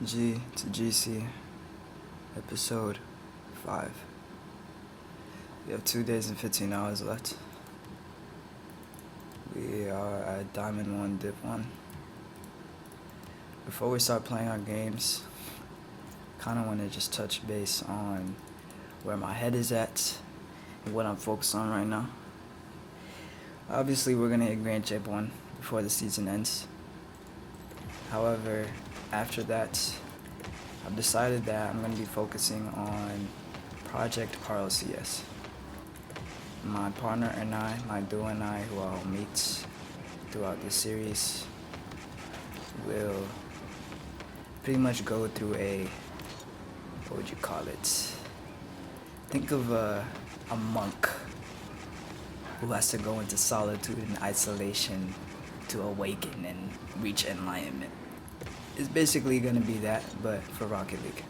G to GC, episode 5. We have 2 days and 15 hours left. We are at Diamond 1, Dip 1. Before we start playing our games, kind of want to just touch base on where my head is at and what I'm focused on right now. Obviously, we're going to hit Grand Champ 1 before the season ends. However, after that, I've decided that I'm going to be focusing on Project RLCS. My partner and I, my duo and I, who I'll meet throughout the series, will pretty much go through what would you call it? Think of a monk who has to go into solitude and isolation to awaken and reach enlightenment. It's basically going to be that, but for Rocket League.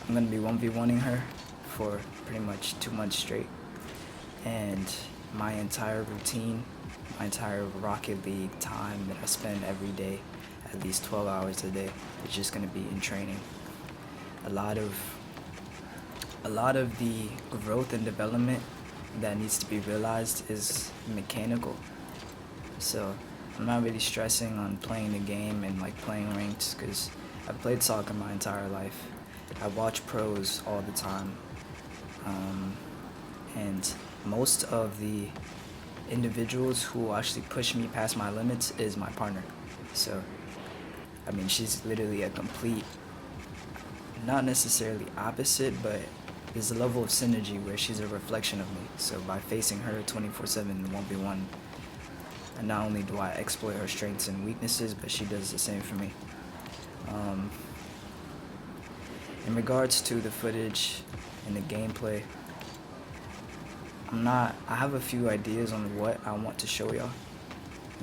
I'm going to be 1v1ing her for pretty much 2 months straight. And my entire routine, my entire Rocket League time that I spend every day, at least 12 hours a day, is just going to be in training. A lot of the growth and development that needs to be realized is mechanical. So I'm not really stressing on playing the game and like playing ranked because I've played soccer my entire life. I watch pros all the time. And most of the individuals who actually push me past my limits is my partner. So, I mean, she's literally a complete, not necessarily opposite, but there's a level of synergy where she's a reflection of me. So by facing her 24/7 in 1v1, and not only do I exploit her strengths and weaknesses, but she does the same for me. In regards to the footage and the gameplay, I have a few ideas on what I want to show y'all.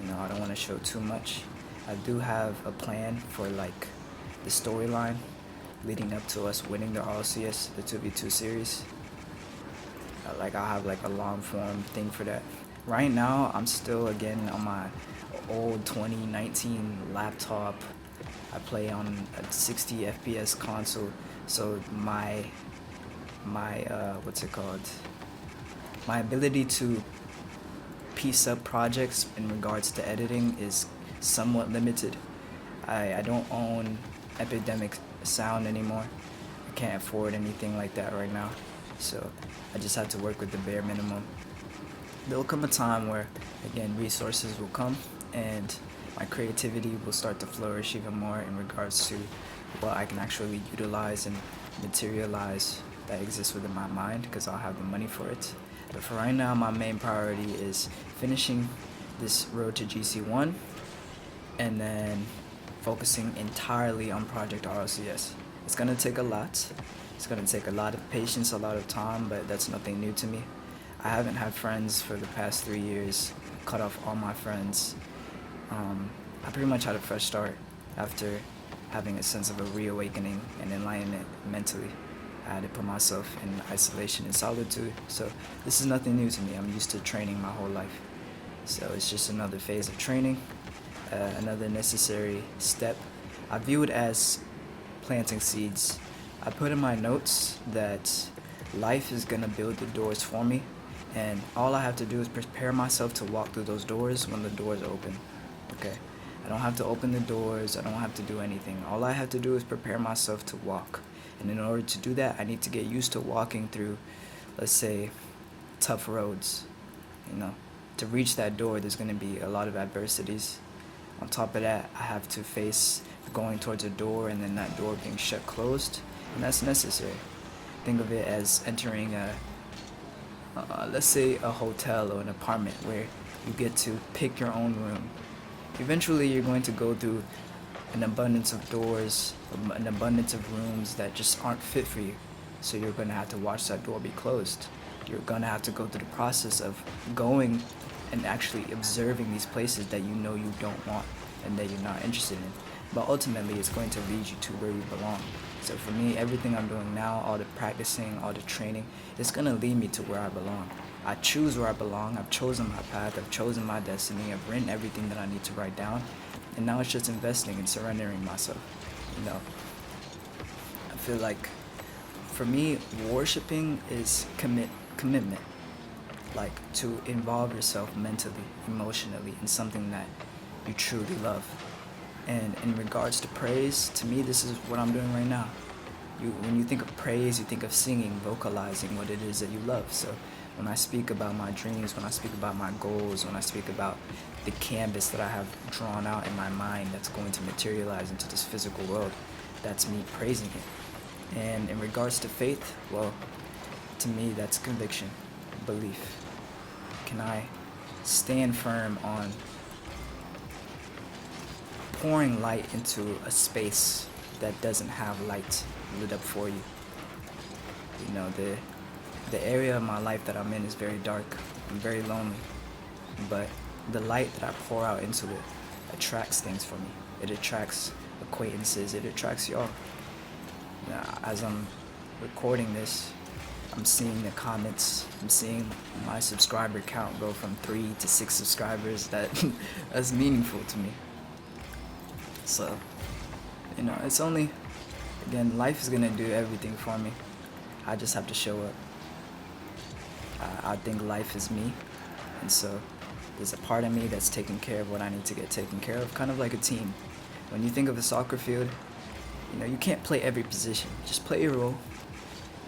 I don't want to show too much. I do have a plan for like the storyline leading up to us winning the RLCS, the 2v2 series. I'll have like a long form thing for that. Right now, I'm still again on my old 2019 laptop. I play on a 60 FPS console, so my my ability to piece up projects in regards to editing is somewhat limited. I don't own Epidemic Sound anymore. I can't afford anything like that right now, so I just have to work with the bare minimum. There'll come a time where, again, resources will come and my creativity will start to flourish even more in regards to what I can actually utilize and materialize that exists within my mind, because I'll have the money for it. But for right now, my main priority is finishing this road to GC1 and then focusing entirely on Project RLCS. It's going to take a lot. It's going to take a lot of patience, a lot of time, but that's nothing new to me. I haven't had friends for the past 3 years, cut off all my friends. I pretty much had a fresh start after having a sense of a reawakening and enlightenment mentally. I had to put myself in isolation and solitude, so this is nothing new to me. I'm used to training my whole life. So it's just another phase of training, another necessary step. I view it as planting seeds. I put in my notes that life is going to build the doors for me, and all I have to do is prepare myself to walk through those doors when the doors open. Okay? I don't have to open the doors. I don't have to do anything. All I have to do is prepare myself to walk. And in order to do that, I need to get used to walking through, let's say, tough roads. To reach that door, there's going to be a lot of adversities. On top of that, I have to face going towards a door and then that door being shut closed, and that's necessary. Think of it as entering let's say a hotel or an apartment where you get to pick your own room. Eventually, you're going to go through an abundance of doors, an abundance of rooms that just aren't fit for you. So you're going to have to watch that door be closed. You're going to have to go through the process of going and actually observing these places that you know you don't want and that you're not interested in. But ultimately, it's going to lead you to where you belong. So for me, everything I'm doing now, all the practicing, all the training, it's going to lead me to where I belong. I choose where I belong. I've chosen my path. I've chosen my destiny. I've written everything that I need to write down. And now it's just investing and surrendering myself. feel like for me, worshiping is commitment, like to involve yourself mentally, emotionally in something that you truly love. And in regards to praise, to me, this is what I'm doing right now. When you think of praise, you think of singing, vocalizing what it is that you love. So when I speak about my dreams, when I speak about my goals, when I speak about the canvas that I have drawn out in my mind that's going to materialize into this physical world, that's me praising it. And in regards to faith, well, to me, that's conviction, belief. Can I stand firm on pouring light into a space that doesn't have light lit up for you? You know, the area of my life that I'm in is very dark. I'm very lonely. But the light that I pour out into it attracts things for me. It attracts acquaintances. It attracts y'all. Now, as I'm recording this, I'm seeing the comments. I'm seeing my subscriber count go from 3 to 6 subscribers. That's meaningful to me. So, it's only, again, life is gonna do everything for me. I just have to show up. I think life is me, and so there's a part of me that's taking care of what I need to get taken care of, kind of like a team. When you think of a soccer field, you can't play every position. Just play your role.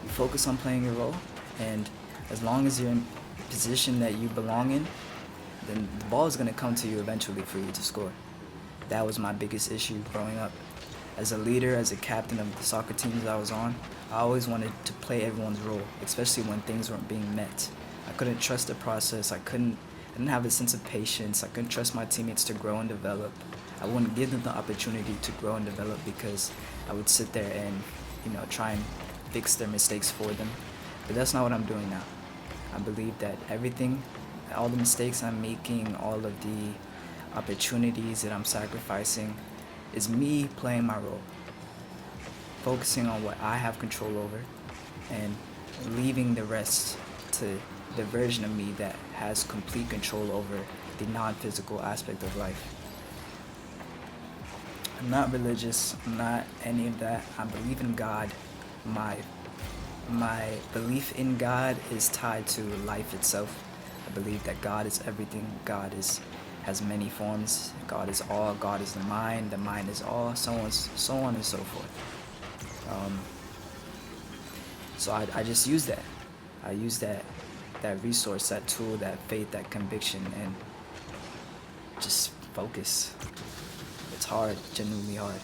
You focus on playing your role, and as long as you're in the position that you belong in, then the ball is gonna come to you eventually for you to score. That was my biggest issue growing up. As a leader, as a captain of the soccer teams I was on, I always wanted to play everyone's role, especially when things weren't being met. I couldn't trust the process. I didn't have a sense of patience. I couldn't trust my teammates to grow and develop. I wouldn't give them the opportunity to grow and develop because I would sit there and, try and fix their mistakes for them. But that's not what I'm doing now. I believe that everything, all the mistakes I'm making, all of the opportunities that I'm sacrificing, is me playing my role, focusing on what I have control over, and leaving the rest to the version of me that has complete control over the non-physical aspect of life. I'm not religious. I'm not any of that. I believe in God. My belief in God is tied to life itself. I believe that God is everything. God has many forms. God is all. God is the mind. The mind is all. So on and so forth. So I just use that. I use that resource, that tool, that faith, that conviction, and just focus. It's hard, genuinely hard.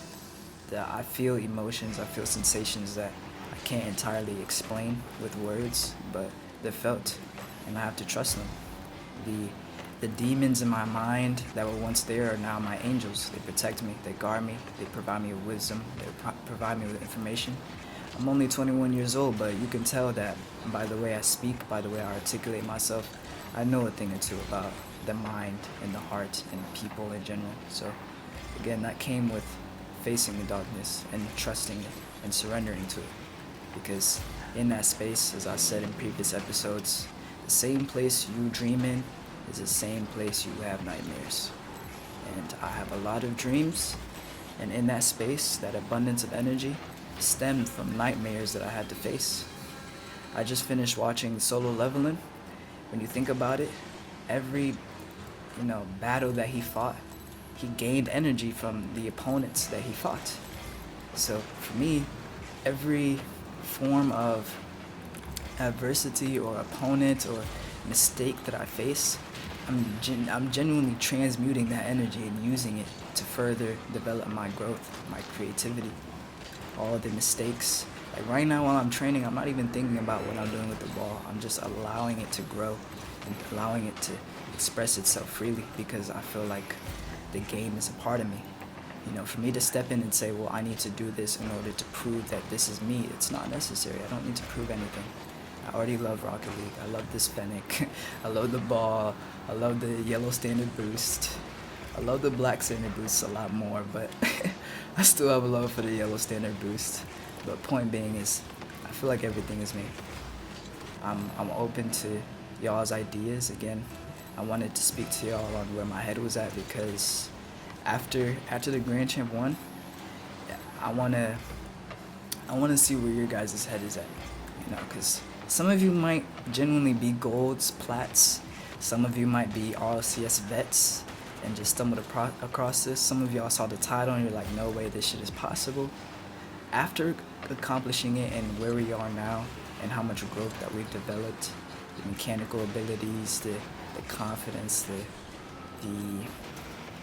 I feel emotions, I feel sensations that I can't entirely explain with words, but they're felt, and I have to trust them. The demons in my mind that were once there are now my angels. They protect me, they guard me, they provide me with wisdom, they provide me with information. I'm only 21 years old, but you can tell that by the way I speak, by the way I articulate myself, I know a thing or two about the mind and the heart and people in general. So again, that came with facing the darkness and trusting it and surrendering to it. Because in that space, as I said in previous episodes, the same place you dream in is the same place you have nightmares. And I have a lot of dreams, and in that space, that abundance of energy stemmed from nightmares that I had to face. I just finished watching Solo Leveling. When you think about it, every battle that he fought, he gained energy from the opponents that he fought. So for me, every form of adversity or opponent or mistake that I face, I'm genuinely transmuting that energy and using it to further develop my growth, my creativity. All the mistakes. Like right now while I'm training, I'm not even thinking about what I'm doing with the ball. I'm just allowing it to grow and allowing it to express itself freely because I feel like the game is a part of me. For me to step in and say, well, I need to do this in order to prove that this is me, it's not necessary. I don't need to prove anything. I already love Rocket League. I love this Fennec. I love the ball. I love the yellow standard boost. I love the black standard boost a lot more, but I still have a love for the yellow standard boost. But point being is, I feel like everything is me. I'm open to y'all's ideas. Again, I wanted to speak to y'all on where my head was at because after the Grand Champ won, I wanna I want to see where your guys' head is at, because some of you might genuinely be golds, plats. Some of you might be RLCS vets and just stumbled across this. Some of y'all saw the title and you're like, no way, this shit is possible. After accomplishing it and where we are now and how much growth that we've developed, the mechanical abilities, the confidence,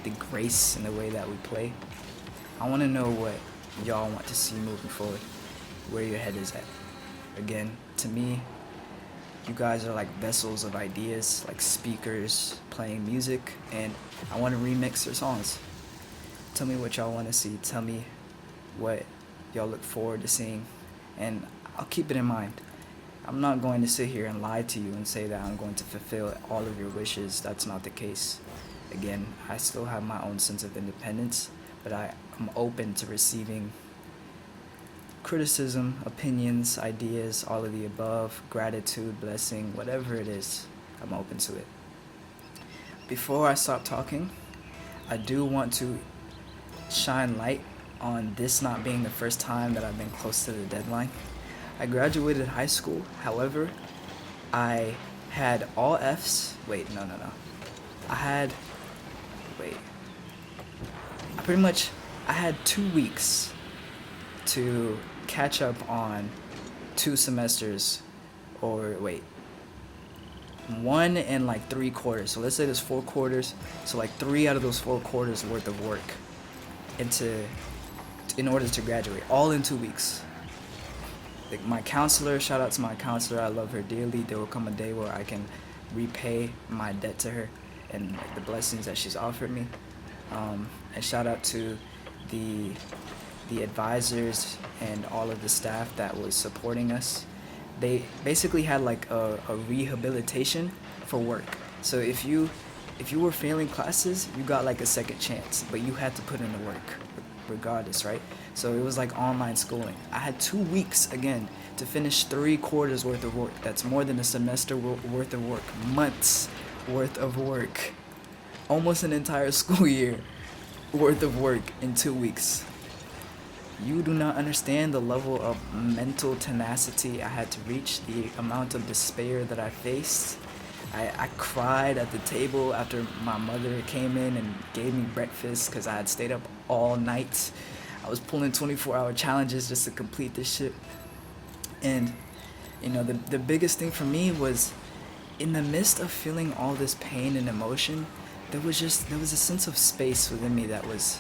the grace in the way that we play, I want to know what y'all want to see moving forward, where your head is at. Again, to me, you guys are like vessels of ideas, like speakers playing music, and I want to remix your songs. Tell me what y'all want to see. Tell me what y'all look forward to seeing, and I'll keep it in mind. I'm not going to sit here and lie to you and say that I'm going to fulfill all of your wishes. That's not the case. Again, I still have my own sense of independence, but I'm open to receiving criticism, opinions, ideas, all of the above, gratitude, blessing, whatever it is, I'm open to it. Before I stop talking, I do want to shine light on this not being the first time that I've been close to the deadline. I graduated high school, however, I had all Fs. I had 2 weeks to catch up on 2 semesters, or 1 and like 3 quarters. So let's say there's 4 quarters, so like 3 out of those 4 quarters worth of work in order to graduate, all in 2 weeks. Like my counselor, shout out to my counselor, I love her dearly. There will come a day where I can repay my debt to her and like the blessings that she's offered me. And shout out to the advisors and all of the staff that was supporting us. They basically had like a rehabilitation for work. So if you were failing classes, you got like a second chance, but you had to put in the work regardless, right? So it was like online schooling. I had 2 weeks again to finish 3 quarters worth of work. That's more than a semester worth of work, months worth of work, almost an entire school year worth of work in 2 weeks. You do not understand the level of mental tenacity I had to reach, the amount of despair that I faced. I cried at the table after my mother came in and gave me breakfast because I had stayed up all night. I was pulling 24-hour challenges just to complete this shit. And, the biggest thing for me was, in the midst of feeling all this pain and emotion, there was a sense of space within me that was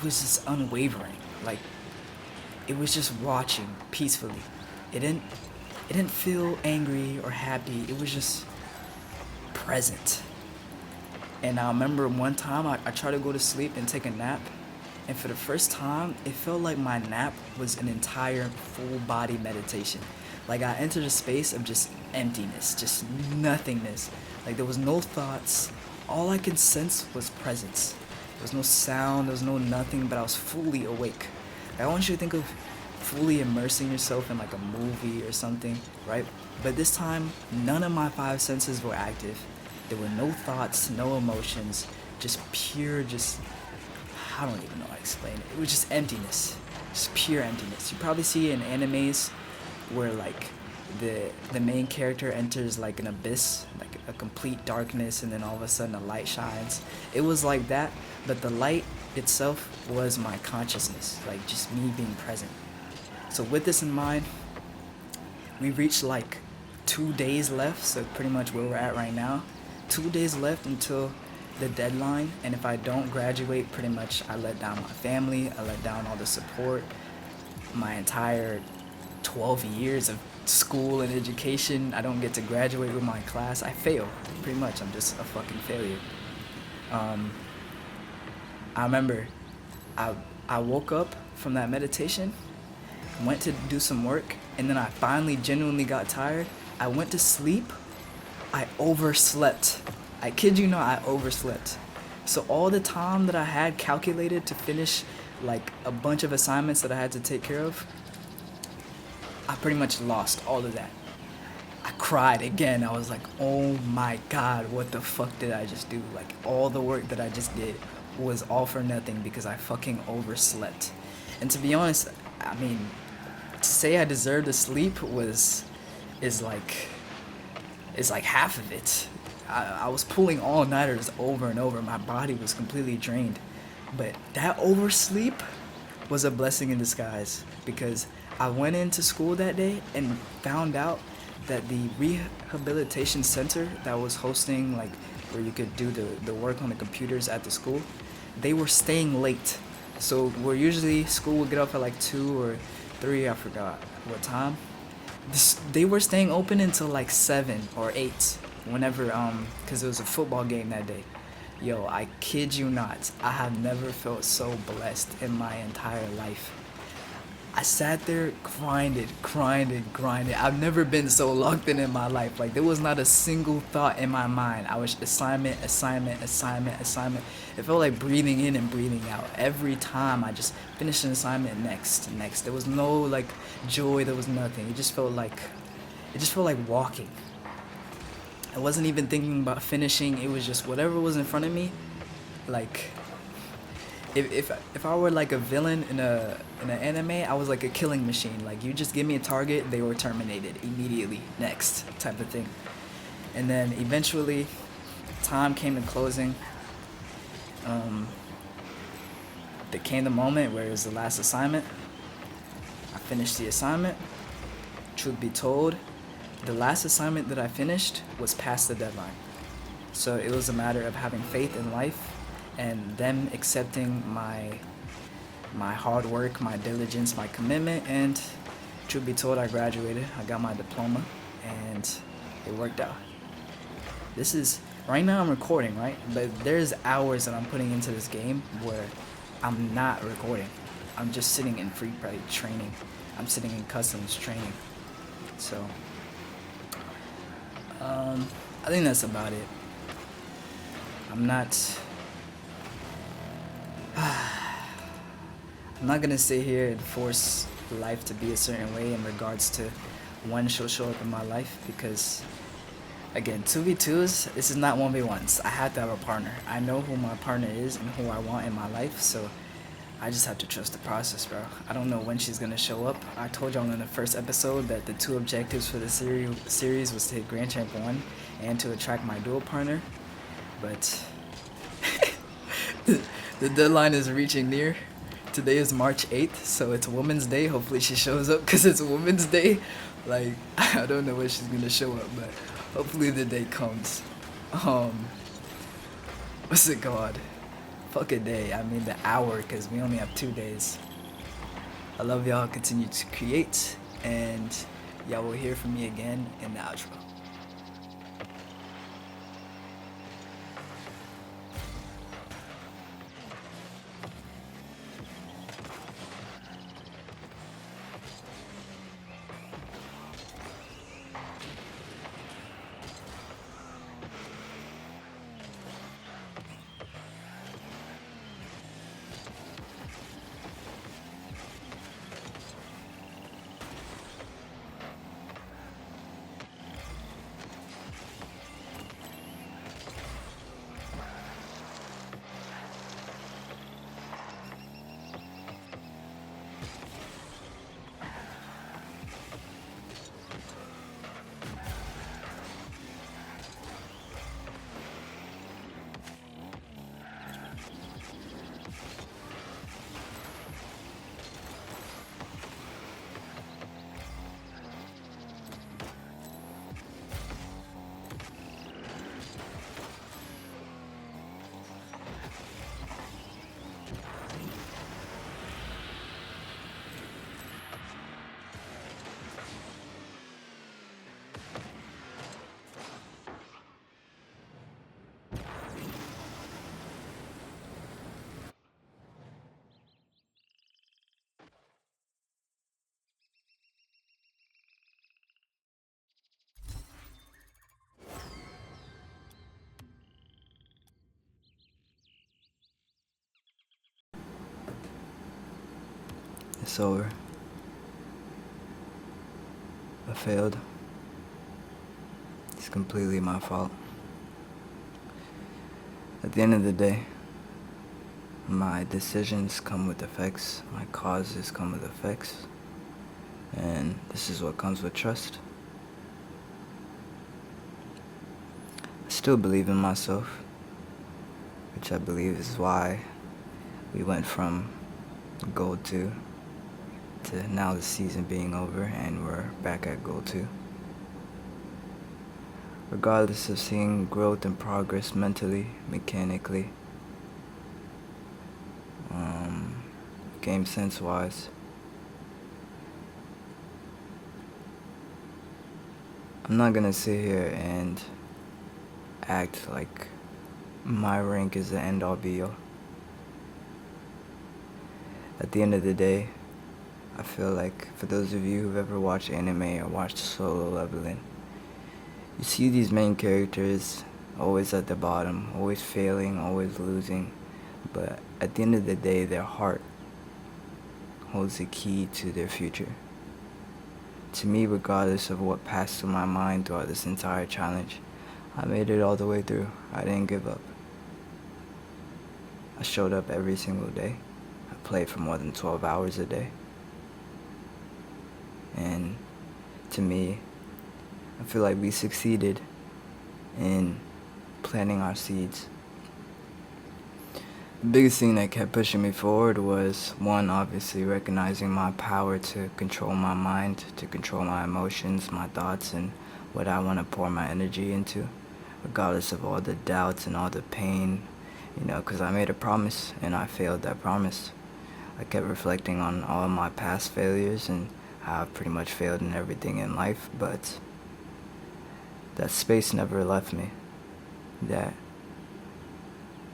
just unwavering. Like, it was just watching peacefully. It didn't feel angry or happy. It was just present. And I remember one time I tried to go to sleep and take a nap, and for the first time it felt like my nap was an entire full body meditation. Like I entered a space of just emptiness, just nothingness. Like there was no thoughts. All I could sense was presence. There was no sound, there was no nothing, but I was fully awake. I want you to think of fully immersing yourself in like a movie or something, right? But this time, none of my 5 senses were active. There were no thoughts, no emotions, just pure, I don't even know how to explain it. It was just emptiness, just pure emptiness. You probably see in animes where like the main character enters like an abyss, like a complete darkness, and then all of a sudden a light shines. It was like that, but the light itself was my consciousness, like just me being present. So with this in mind, we reached like 2 days left, so pretty much where we're at right now. 2 days left until the deadline, and if I don't graduate, pretty much I let down my family, I let down all the support, my entire 12 years of school and education. I don't get to graduate with my class. I fail, pretty much. I'm just a fucking failure. I remember I woke up from that meditation, went to do some work, and then I finally genuinely got tired. I went to sleep. I overslept. I kid you not, I overslept. So all the time that I had calculated to finish like a bunch of assignments that I had to take care of, I pretty much lost all of that. I cried again. I was like, oh my God, what the fuck did I just do? Like all the work that I just did was all for nothing because I fucking overslept. And to be honest, I mean, to say I deserved to sleep was is like is like half of it. I was pulling all nighters over and over. My body was completely drained, but that oversleep was a blessing in disguise because I went into school that day and found out that the rehabilitation center that was hosting like where you could do the work on the computers at the school, they were staying late. So where usually school would get off at like 2 or 3, I forgot what time. They were staying open until like 7 or 8, whenever because it was a football game that day. Yo, I kid you not, I have never felt so blessed in my entire life. I sat there, grinded. I've never been so locked in my life. Like there was not a single thought in my mind. I was assignment. It felt like breathing in and breathing out. Every time I just finished an assignment, next. There was no like joy. There was nothing. It just felt like walking. I wasn't even thinking about finishing. It was just whatever was in front of me. Like if I were like a villain in an anime, I was like a killing machine. Like you just give me a target, they were terminated immediately. Next type of thing. And then eventually, time came to closing. There came the moment where it was the last assignment. I finished the assignment. Truth be told, the last assignment that I finished was past the deadline. So it was a matter of having faith in life and them accepting my hard work, my diligence, my commitment, and truth be told, I graduated. I got my diploma, and it worked out. This is right now I'm recording, right? But there's hours that I'm putting into this game where I'm not recording. I'm just sitting in free play training. I'm sitting in customs training. So I think that's about it. I'm not gonna sit here and force life to be a certain way in regards to when she'll show up in my life because again, 2v2s, this is not 1v1s. I have to have a partner. I know who my partner is and who I want in my life, so I just have to trust the process, bro. I don't know when she's gonna show up. I told y'all in the first episode that the 2 objectives for the series was to hit Grand Champ 1 and to attract my dual partner, but the deadline is reaching near. Today is March 8th, so it's Women's Day. Hopefully she shows up because it's Women's Day. Like, I don't know when she's gonna show up, but hopefully the day comes. What's it called? Fuck a day. I mean the hour, because we only have 2 days. I love y'all. Continue to create, and y'all will hear from me again in the outro. It's over. I failed. It's completely my fault. At the end of the day, my decisions come with effects. My causes come with effects. And this is what comes with trust. I still believe in myself, which I believe is why we went from Gold 2 to now the season being over and we're back at Gold 2. Regardless of seeing growth and progress mentally, mechanically, game sense wise, I'm not gonna sit here and act like my rank is the end all be all. At the end of the day, I feel like for those of you who've ever watched anime or watched Solo Leveling, you see these main characters always at the bottom, always failing, always losing, but at the end of the day, their heart holds the key to their future. To me, regardless of what passed through my mind throughout this entire challenge, I made it all the way through. I didn't give up. I showed up every single day. I played for more than 12 hours a day. And to me, I feel like we succeeded in planting our seeds. The biggest thing that kept pushing me forward was, one, obviously recognizing my power to control my mind, to control my emotions, my thoughts, and what I want to pour my energy into, regardless of all the doubts and all the pain, because I made a promise and I failed that promise. I kept reflecting on all of my past failures and how I've pretty much failed in everything in life, but that space never left me. That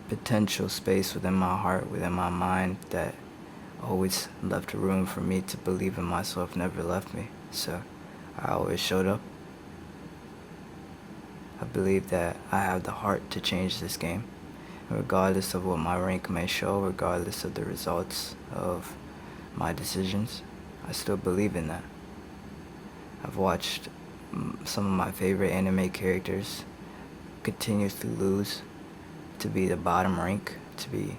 potential space within my heart, within my mind, that always left room for me to believe in myself never left me. So I always showed up. I believe that I have the heart to change this game. Regardless of what my rank may show, regardless of the results of my decisions, I still believe in that. I've watched some of my favorite anime characters continuously lose, to be the bottom rank, to be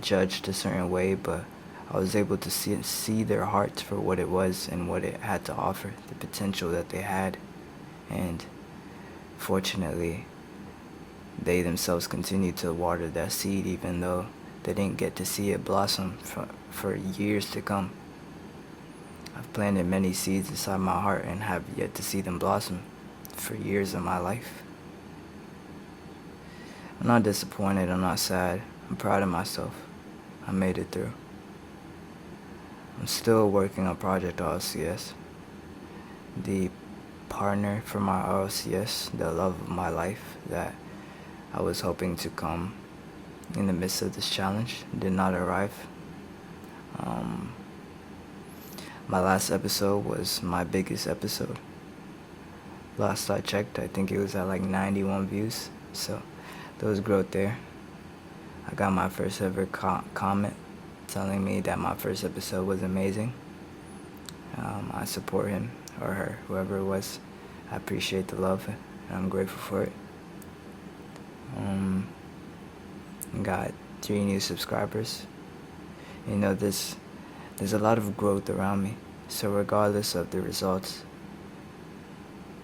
judged a certain way, but I was able to see their hearts for what it was and what it had to offer, the potential that they had. And fortunately, they themselves continued to water that seed even though they didn't get to see it blossom for years to come. I've planted many seeds inside my heart and have yet to see them blossom for years of my life. I'm not disappointed, I'm not sad. I'm proud of myself. I made it through. I'm still working on Project RLCS. The partner for my RLCS, the love of my life that I was hoping to come in the midst of this challenge, did not arrive. My last episode was my biggest episode. Last I checked, I think it was at like 91 views, so there was growth there. I got my first ever comment telling me that my first episode was amazing. I support him or her, whoever it was. I appreciate the love and I'm grateful for it. Got 3 new subscribers. There's a lot of growth around me. So regardless of the results,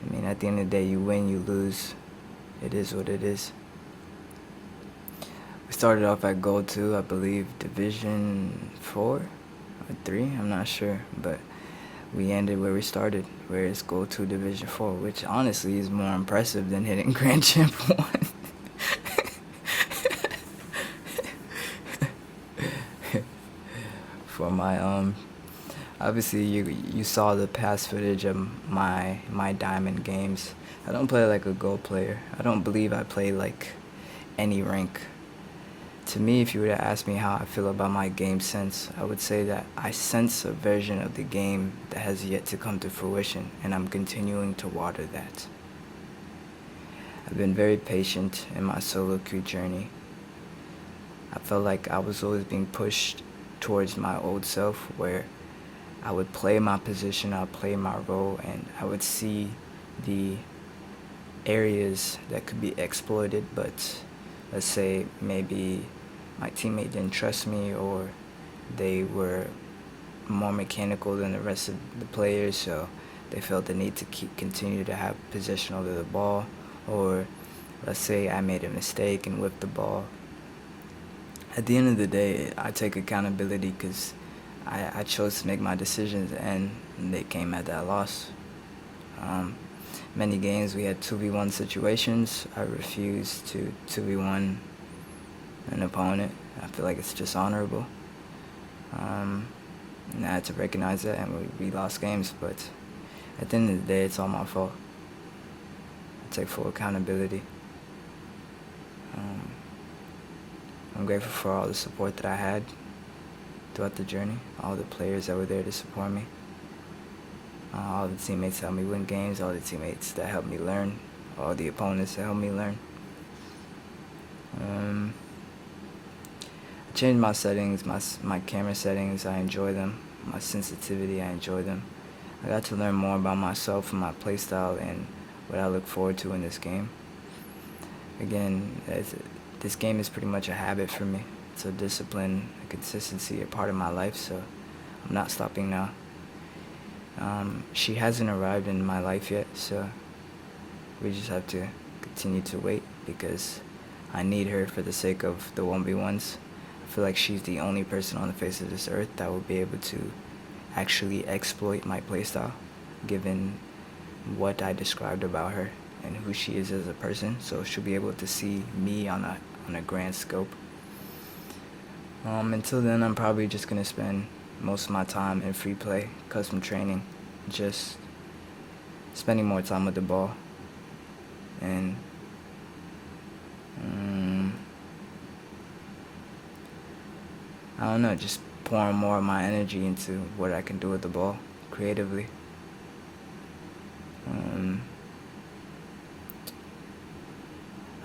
at the end of the day, you win, you lose. It is what it is. We started off at Gold 2, I believe, Division 4 or 3, I'm not sure, but we ended where we started, where it's Gold 2 Division 4, which honestly is more impressive than hitting Grand Champ 1. For my obviously you saw the past footage of my diamond games. I don't play like a gold player. I don't believe I play like any rank. To me, if you were to ask me how I feel about my game sense, I would say that I sense a version of the game that has yet to come to fruition, and I'm continuing to water that. I've been very patient in my solo queue journey. I felt like I was always being pushed towards my old self, where I would play my position, I'd play my role, and I would see the areas that could be exploited, but let's say maybe my teammate didn't trust me, or they were more mechanical than the rest of the players, so they felt the need to continue to have possession over the ball. Or let's say I made a mistake and whipped the ball. At the end of the day, I take accountability because I chose to make my decisions, and they came at that loss. Um, Many games we had 2v1 situations. I refused to 2v1 an opponent. I feel like it's dishonorable. And I had to recognize that, and we lost games, but at the end of the day, it's all my fault. I take full accountability. I'm grateful for all the support that I had throughout the journey, all the players that were there to support me, all the teammates that helped me win games, all the teammates that helped me learn, all the opponents that helped me learn. I changed my settings, my camera settings. I enjoy them. My sensitivity, I enjoy them. I got to learn more about myself and my playstyle and what I look forward to in this game. Again, this game is pretty much a habit for me. It's a discipline, a consistency, a part of my life, so I'm not stopping now. She hasn't arrived in my life yet, so we just have to continue to wait because I need her for the sake of the 1v1s. I feel like she's the only person on the face of this earth that will be able to actually exploit my playstyle, given what I described about her and who she is as a person. So she'll be able to see me on a grand scope. Until then, I'm probably just gonna spend most of my time in free play, custom training, just spending more time with the ball, and I don't know, just pouring more of my energy into what I can do with the ball creatively.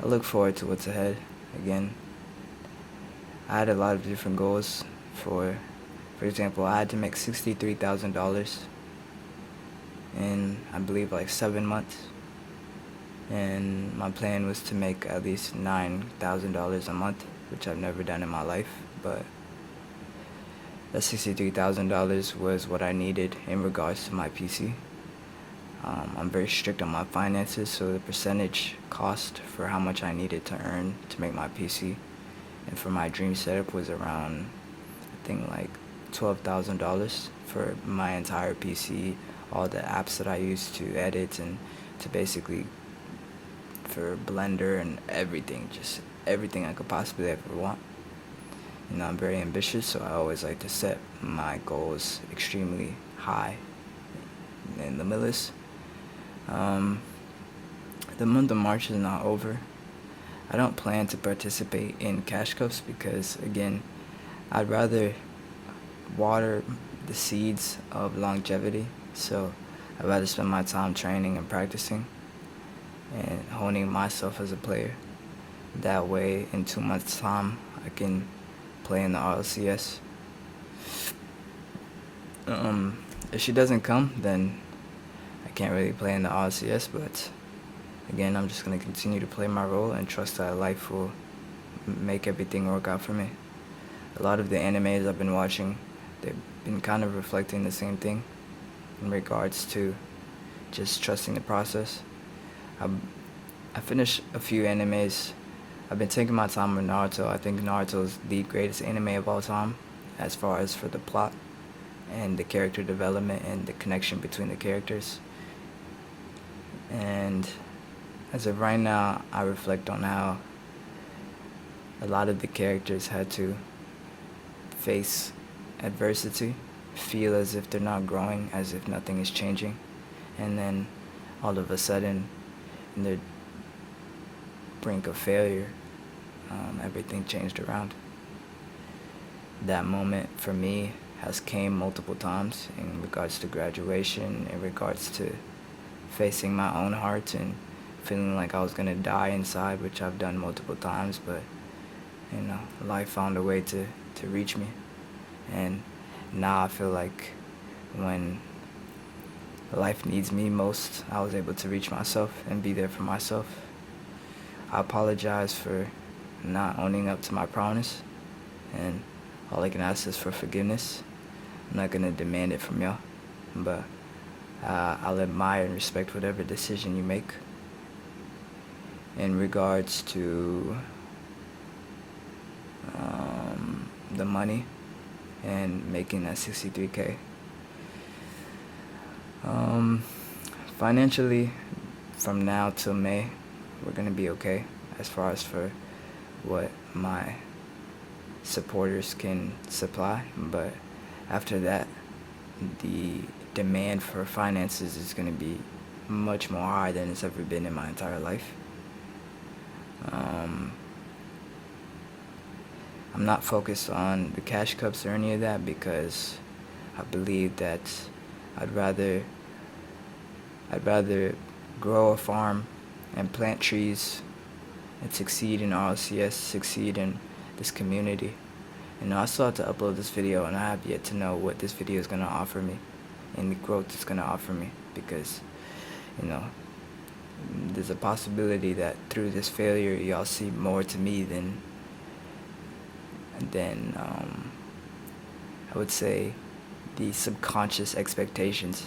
I look forward to what's ahead. Again, I had a lot of different goals. For example, I had to make $63,000 in, I believe, like 7 months. And my plan was to make at least $9,000 a month, which I've never done in my life. But that $63,000 was what I needed in regards to my PC. I'm very strict on my finances, so the percentage cost for how much I needed to earn to make my PC and for my dream setup was around, I think, like $12,000 for my entire PC, all the apps that I use to edit and to basically for Blender and everything, just everything I could possibly ever want. You know, I'm very ambitious, so I always like to set my goals extremely high and limitless. The month of March is not over. I don't plan to participate in cash cups because, again, I'd rather water the seeds of longevity. So I'd rather spend my time training and practicing and honing myself as a player. That way, in 2 months' time, I can play in the RLCS. If she doesn't come, then I can't really play in the RLCS, but again, I'm just going to continue to play my role and trust that life will make everything work out for me. A lot of the animes I've been watching, they've been kind of reflecting the same thing in regards to just trusting the process. I finished a few animes. I've been taking my time with Naruto. I think Naruto is the greatest anime of all time as far as for the plot and the character development and the connection between the characters. And as of right now, I reflect on how a lot of the characters had to face adversity, feel as if they're not growing, as if nothing is changing, and then all of a sudden, in the brink of failure, everything changed around. That moment for me has came multiple times in regards to graduation, in regards to facing my own heart and feeling like I was gonna die inside, which I've done multiple times, but you know, life found a way to reach me. And now I feel like when life needs me most, I was able to reach myself and be there for myself. I apologize for not owning up to my promise, and all I can ask is for forgiveness. I'm not gonna demand it from y'all, but I'll admire and respect whatever decision you make. In regards to the money and making that 63K, financially, from now till May, we're gonna be okay as far as for what my supporters can supply. But after that, the demand for finances is gonna be much more high than it's ever been in my entire life. I'm not focused on the cash cups or any of that because I believe that I'd rather grow a farm and plant trees and succeed in RLCS, succeed in this community. I still have to upload this video, and I have yet to know what this video is going to offer me and the growth it's going to offer me, because, there's a possibility that through this failure, y'all see more to me than I would say the subconscious expectations.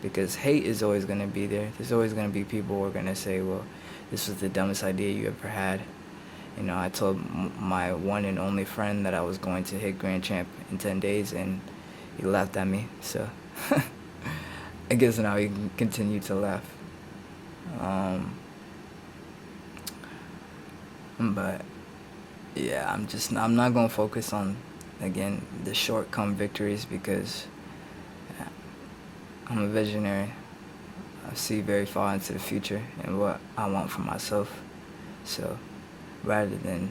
Because hate is always going to be there. There's always going to be people who are going to say, well, this was the dumbest idea you ever had. I told my one and only friend that I was going to hit Grand Champ in 10 days, and he laughed at me. So I guess now he can continue to laugh. But yeah, I'm not going to focus on, again, the short-come victories, because I'm a visionary. I see very far into the future and what I want for myself. So rather than,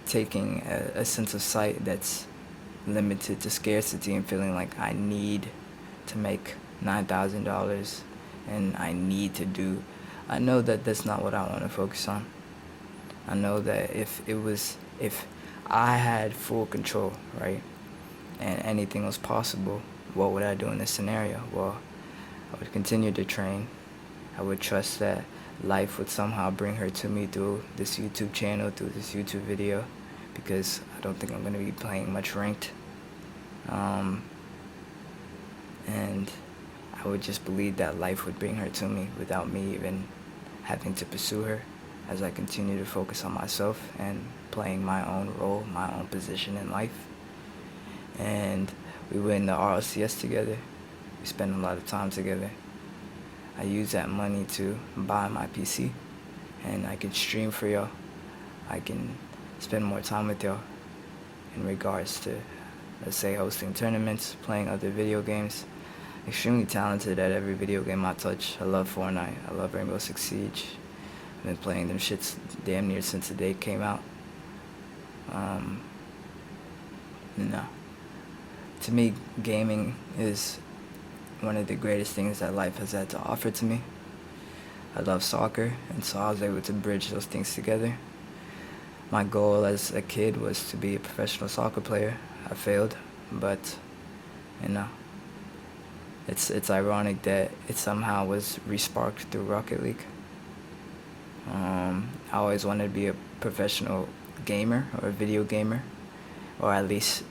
taking a sense of sight that's limited to scarcity and feeling like I need to make $9,000 and I need to do, I know that that's not what I want to focus on. I know that if I had full control, right, and anything was possible, what would I do in this scenario? Well, I would continue to train. I would trust that life would somehow bring her to me through this YouTube channel, through this YouTube video, because I don't think I'm going to be playing much ranked. And I would just believe that life would bring her to me without me even having to pursue her, as I continue to focus on myself and playing my own role, my own position in life. And we win the RLCS together. We spend a lot of time together. I use that money to buy my PC, and I can stream for y'all. I can spend more time with y'all in regards to, let's say, hosting tournaments, playing other video games. Extremely talented at every video game I touch. I love Fortnite. I love Rainbow Six Siege. I've been playing them shits damn near since the day it came out. To me, gaming is one of the greatest things that life has had to offer to me. I love soccer, and so I was able to bridge those things together. My goal as a kid was to be a professional soccer player. I failed, but it's ironic that it somehow was re-sparked through Rocket League. I always wanted to be a professional gamer or a video gamer, or at least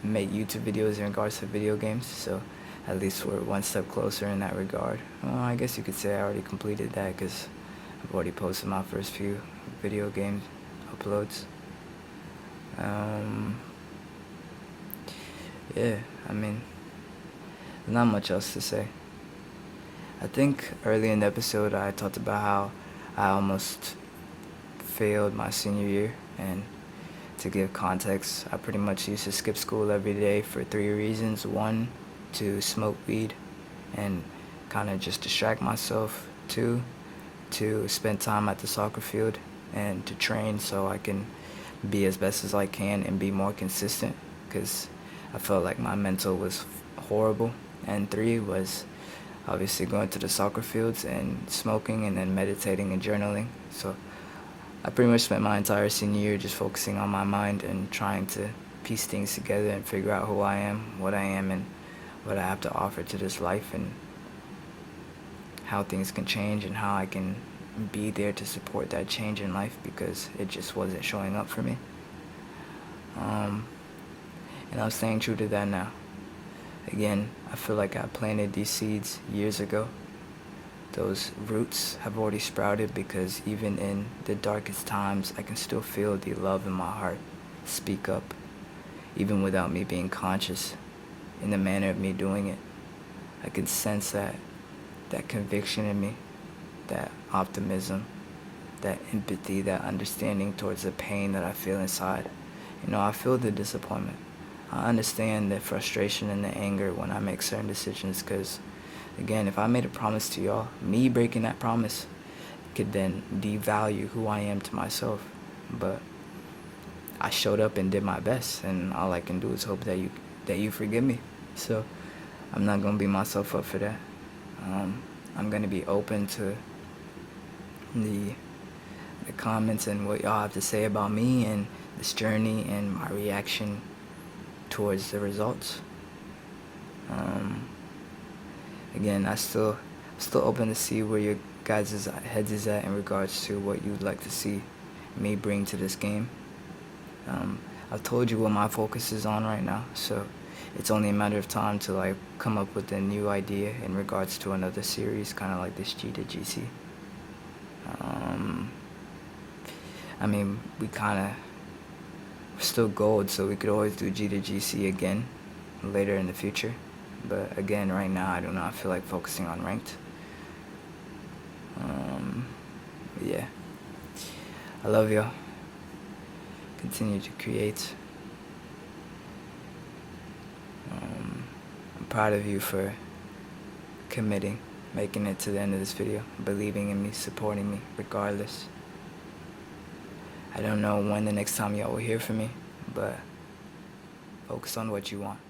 make YouTube videos in regards to video games, so at least we're one step closer in that regard. Well, I guess you could say I already completed that, because I've already posted my first few video game uploads. Yeah, not much else to say. I think early in the episode I talked about how I almost failed my senior year, and to give context, I pretty much used to skip school every day for 3 reasons. 1, to smoke weed and kind of just distract myself. 2, to spend time at the soccer field and to train so I can be as best as I can and be more consistent, because I felt like my mental was horrible. And 3 was obviously going to the soccer fields and smoking and then meditating and journaling. So I pretty much spent my entire senior year just focusing on my mind and trying to piece things together and figure out who I am, what I am, and what I have to offer to this life, and how things can change and how I can be there to support that change in life, because it just wasn't showing up for me. and I'm staying true to that now. Again, I feel like I planted these seeds years ago. Those roots have already sprouted because even in the darkest times, I can still feel the love in my heart speak up, even without me being conscious in the manner of me doing it. I can sense that conviction in me, that optimism, that empathy, that understanding towards the pain that I feel inside. I feel the disappointment. I understand the frustration and the anger when I make certain decisions because, again, if I made a promise to y'all, me breaking that promise could then devalue who I am to myself. But I showed up and did my best, and all I can do is hope that you forgive me. So I'm not gonna beat myself up for that. I'm gonna be open to the comments and what y'all have to say about me and this journey and my reaction towards the results. Again, I still open to see where your guys' heads is at in regards to what you'd like to see me bring to this game. I've told you what my focus is on right now, so it's only a matter of time to come up with a new idea in regards to another series, kind of like this G to GC. We we're still gold, so we could always do G to GC again later in the future. But again, right now, I do not feel like focusing on ranked. Yeah. I love y'all. Continue to create. I'm proud of you for committing, making it to the end of this video, believing in me, supporting me, regardless. I don't know when the next time y'all will hear from me, but focus on what you want.